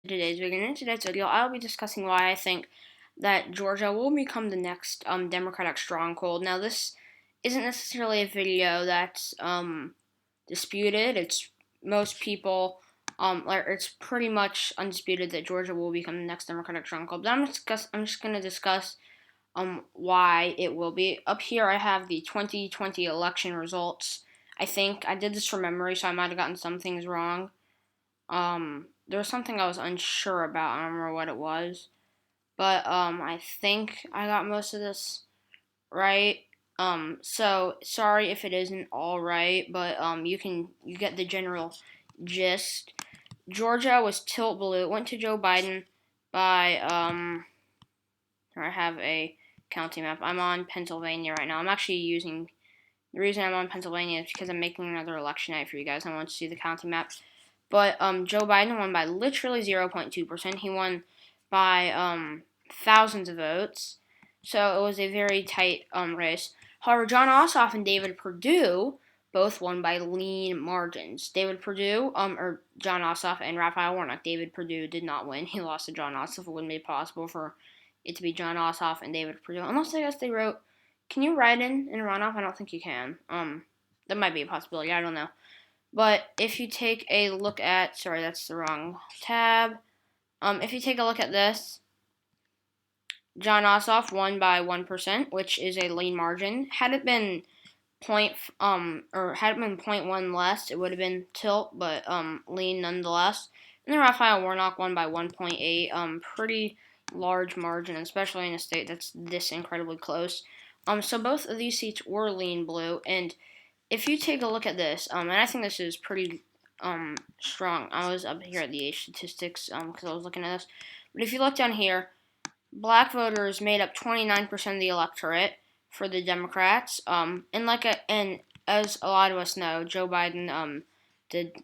today's video. In today's video, I'll be discussing why I think that Georgia will become the next Democratic stronghold. Now, this isn't necessarily a video that's disputed. It's most people, it's pretty much undisputed that Georgia will become the next Democratic stronghold. But I'm just going to discuss why it will be. Up here, I have the 2020 election results. I think I did this from memory, so I might have gotten some things wrong. There was something I was unsure about. I don't remember what it was, but I think I got most of this right. So sorry if it isn't all right, but you get the general gist. Georgia was tilt blue. It went to Joe Biden by Here I have a county map. I'm on Pennsylvania right now. I'm actually using the reason I'm on Pennsylvania is because I'm making another election night for you guys. I want to see the county map. But Joe Biden won by literally 0.2%. He won by thousands of votes. So it was a very tight race. However, Jon Ossoff and David Perdue both won by lean margins. David Perdue, or Jon Ossoff and Raphael Warnock. David Perdue did not win. He lost to Jon Ossoff. It wouldn't be possible for it to be Jon Ossoff and David Perdue. Unless I guess they wrote, can you write in a runoff? I don't think you can. That might be a possibility. I don't know. But if you take a look at, sorry, that's the wrong tab. If you take a look at this, Jon Ossoff won by 1%, which is a lean margin. Had it been had it been 0.1 less, it would have been tilt, but lean nonetheless. And then Raphael Warnock won by 1.8, pretty large margin, especially in a state that's this incredibly close. So both of these seats were lean blue, and if you take a look at this, and I think this is pretty strong. I was up here at the age statistics because I was looking at this. But if you look down here, black voters made up 29% of the electorate for the Democrats. And as a lot of us know, Joe Biden did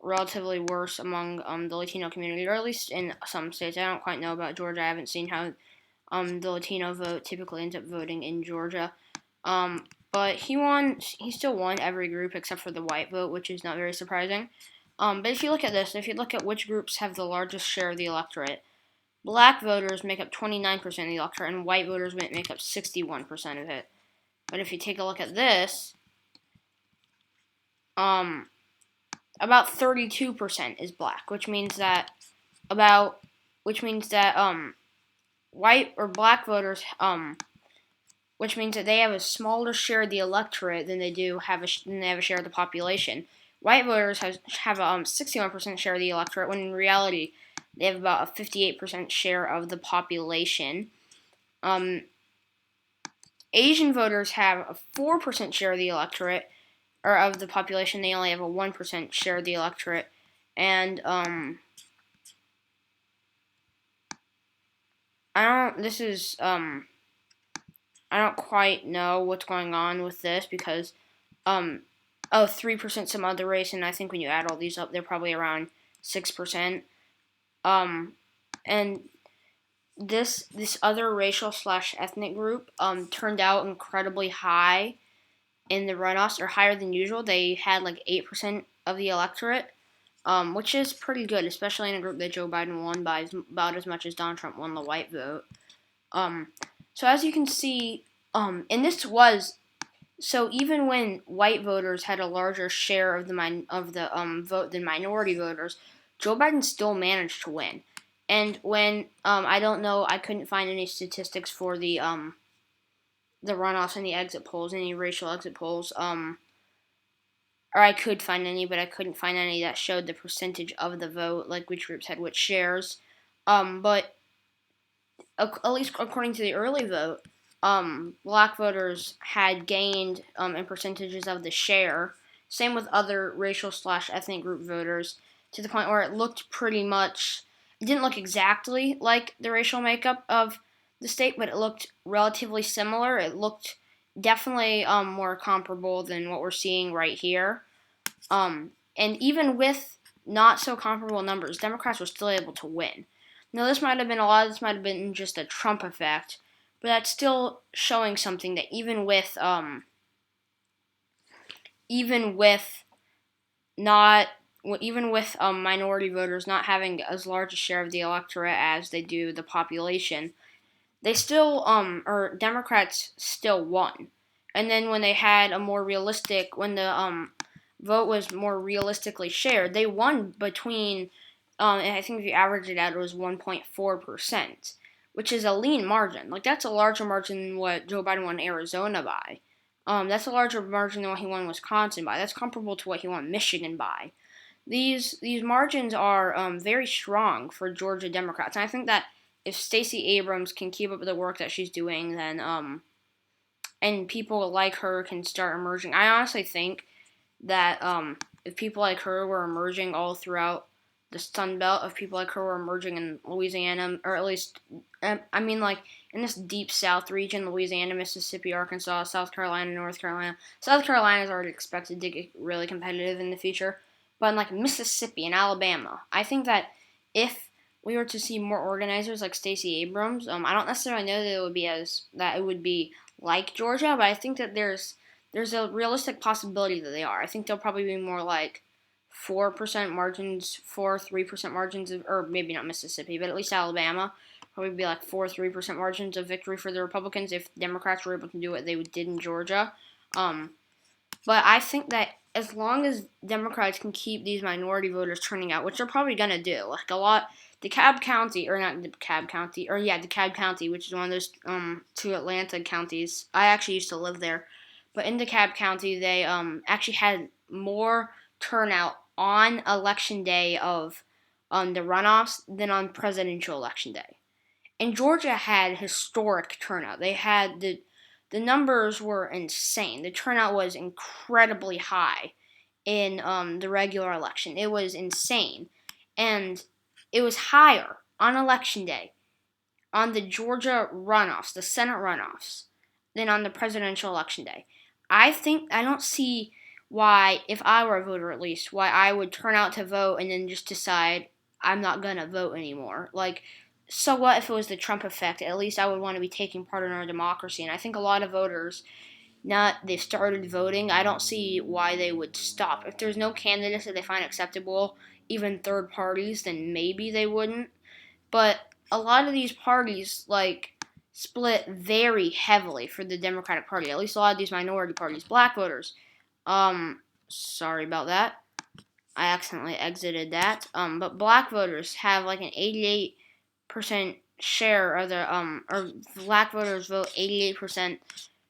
relatively worse among the Latino community, or at least in some states. I don't quite know about Georgia. I haven't seen how the Latino vote typically ends up voting in Georgia. But he still won every group except for the white vote, which is not very surprising. But if you look at this, if you look at which groups have the largest share of the electorate, black voters make up 29% of the electorate, and white voters make up 61% of it. But if you take a look at this, about 32% is black, which means that white or black voters which means that they have a smaller share of the electorate than they have a share of the population. White voters have a 61% share of the electorate, when in reality they have about a 58% share of the population. Asian voters have a 4% share of the electorate, or of the population. They only have a 1% share of the electorate, and I don't quite know what's going on with this because 3% some other race, and I think when you add all these up, they're probably around 6%. And this other racial / ethnic group turned out incredibly high in the runoffs, or higher than usual. They had like 8% of the electorate, which is pretty good, especially in a group that Joe Biden won by about as much as Donald Trump won the white vote. So as you can see, and this was so even when white voters had a larger share of the vote than minority voters, Joe Biden still managed to win. And when I don't know, I couldn't find any statistics for the runoffs and the exit polls, any racial exit polls, or I could find any, but I couldn't find any that showed the percentage of the vote, like which groups had which shares. But at least according to the early vote, black voters had gained in percentages of the share. Same with other racial / ethnic group voters, to the point where it looked pretty much. It didn't look exactly like the racial makeup of the state, but it looked relatively similar. It looked definitely more comparable than what we're seeing right here. And even with not so comparable numbers, Democrats were still able to win. Now, this might have been just a Trump effect, but that's still showing something that even with not even with minority voters not having as large a share of the electorate as they do the population, they still or Democrats still won. And then when they had a more realistic, when the vote was more realistically shared, they won between and I think if you average it out, it was 1.4%, which is a lean margin. Like that's a larger margin than what Joe Biden won Arizona by. That's a larger margin than what he won Wisconsin by. That's comparable to what he won Michigan by. These margins are very strong for Georgia Democrats, and I think that if Stacey Abrams can keep up with the work that she's doing, then and people like her can start emerging. I honestly think that if people like her were emerging all throughout the Sun Belt, if people like her were emerging in Louisiana, or at least, I mean, like in this deep South region, Louisiana, Mississippi, Arkansas, South Carolina, North Carolina. South Carolina is already expected to get really competitive in the future, but in like Mississippi and Alabama, I think that if we were to see more organizers like Stacey Abrams, I don't necessarily know that it would be like Georgia, but I think that there's a realistic possibility that they are. I think they'll probably be more like 4% margins, 3% margins, or maybe not Mississippi, but at least Alabama. Probably be like 3% margins of victory for the Republicans if Democrats were able to do what they did in Georgia. Um, but I think that as long as Democrats can keep these minority voters turning out, which they're probably gonna do, like a lot, DeKalb County, or not DeKalb County, or yeah, DeKalb County, which is one of those two Atlanta counties. I actually used to live there, but in DeKalb County, they actually had more turnout on election day of the runoffs than on presidential election day. And Georgia had historic turnout. They had the numbers were insane. The turnout was incredibly high in the regular election. It was insane, and it was higher on election day on the Georgia runoffs, the Senate runoffs, than on the presidential election day. I don't see why, if I were a voter at least, why I would turn out to vote and then just decide I'm not gonna vote anymore. Like, so what if it was the Trump effect? At least I would want to be taking part in our democracy. And I think a lot of voters, now they've started voting, I don't see why they would stop. If there's no candidates that they find acceptable, even third parties, then maybe they wouldn't. But a lot of these parties, like, split very heavily for the Democratic Party. At least a lot of these minority parties, black voters. Sorry about that. I accidentally exited that. But black voters have like an 88% share of the or black voters vote 88%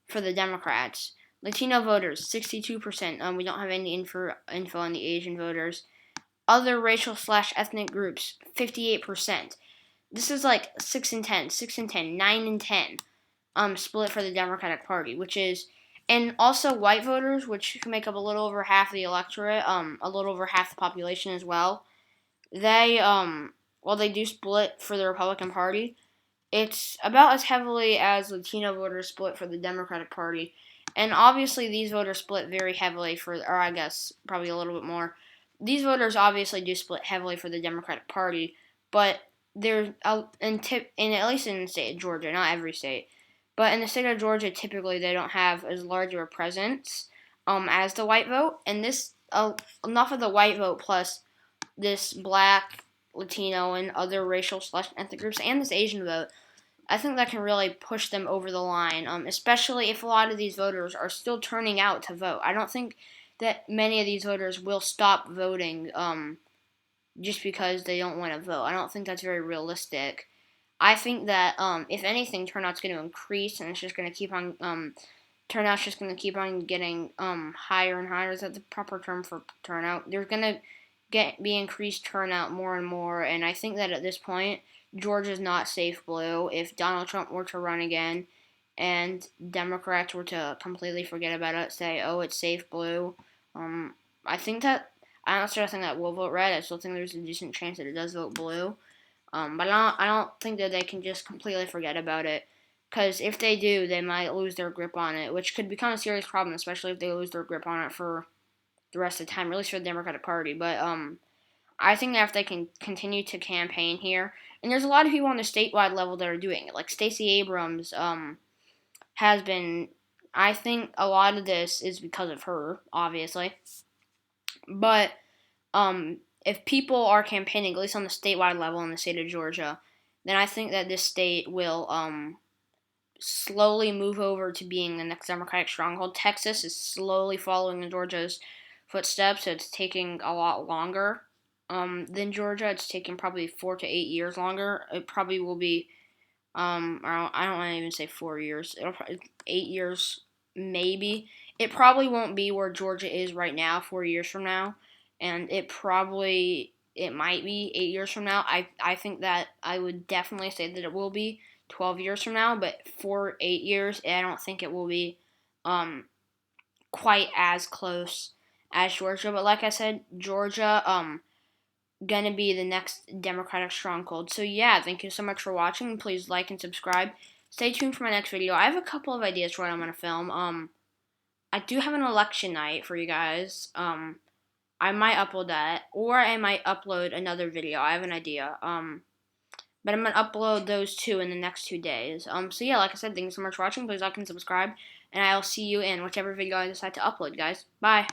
for the Democrats. Latino voters 62%. We don't have any info on the Asian voters. Other racial / ethnic groups 58%. This is like 6 and 10, 6 and 10, 9 and 10 split for the Democratic Party, which is, and also white voters, which make up a little over half the electorate, a little over half the population as well. They while they do split for the Republican Party, it's about as heavily as Latino voters split for the Democratic Party. And obviously these voters split very heavily for, or I guess probably a little bit more. These voters obviously do split heavily for the Democratic Party, but there's in at least in the state of Georgia, not every state, but in the state of Georgia, typically they don't have as large of a presence as the white vote, and this enough of the white vote plus this black, Latino, and other racial / ethnic groups, and this Asian vote, I think that can really push them over the line, especially if a lot of these voters are still turning out to vote. I don't think that many of these voters will stop voting just because they don't want to vote. I don't think that's very realistic. I think that if anything, turnout's going to increase, and it's just going to keep on turnout's just going to keep on getting higher and higher. Is that the proper term for turnout? There's going to be increased turnout more and more, and I think that at this point, Georgia's not safe blue. If Donald Trump were to run again, and Democrats were to completely forget about it, say, oh, it's safe blue, I think that I don't necessarily think that will vote red. I still think there's a decent chance that it does vote blue. But I don't think that they can just completely forget about it. Because if they do, they might lose their grip on it, which could become a serious problem, especially if they lose their grip on it for the rest of the time, at least for the Democratic Party. But I think that if they can continue to campaign here, and there's a lot of people on the statewide level that are doing it, like Stacey Abrams has been. I think a lot of this is because of her, obviously. But if people are campaigning, at least on the statewide level in the state of Georgia, then I think that this state will slowly move over to being the next Democratic stronghold. Texas is slowly following in Georgia's footsteps, so it's taking a lot longer than Georgia. It's taking probably 4 to 8 years longer. It probably will be, I don't want to even say 4 years. It'll probably 8 years, maybe. It probably won't be where Georgia is right now, 4 years from now, and it might be 8 years from now. I think that I would definitely say that it will be 12 years from now, but for 8 years, I don't think it will be um, quite as close as Georgia. But like I said, Georgia gonna be the next Democratic stronghold. So yeah, thank you so much for watching. Please like and subscribe. Stay tuned for my next video. I have a couple of ideas for what I'm gonna film. I do have an election night for you guys. I might upload that, or I might upload another video. I have an idea. But I'm gonna upload those two in the next 2 days. So yeah, like I said, thanks so much for watching. Please like and subscribe, and I'll see you in whichever video I decide to upload, guys. Bye.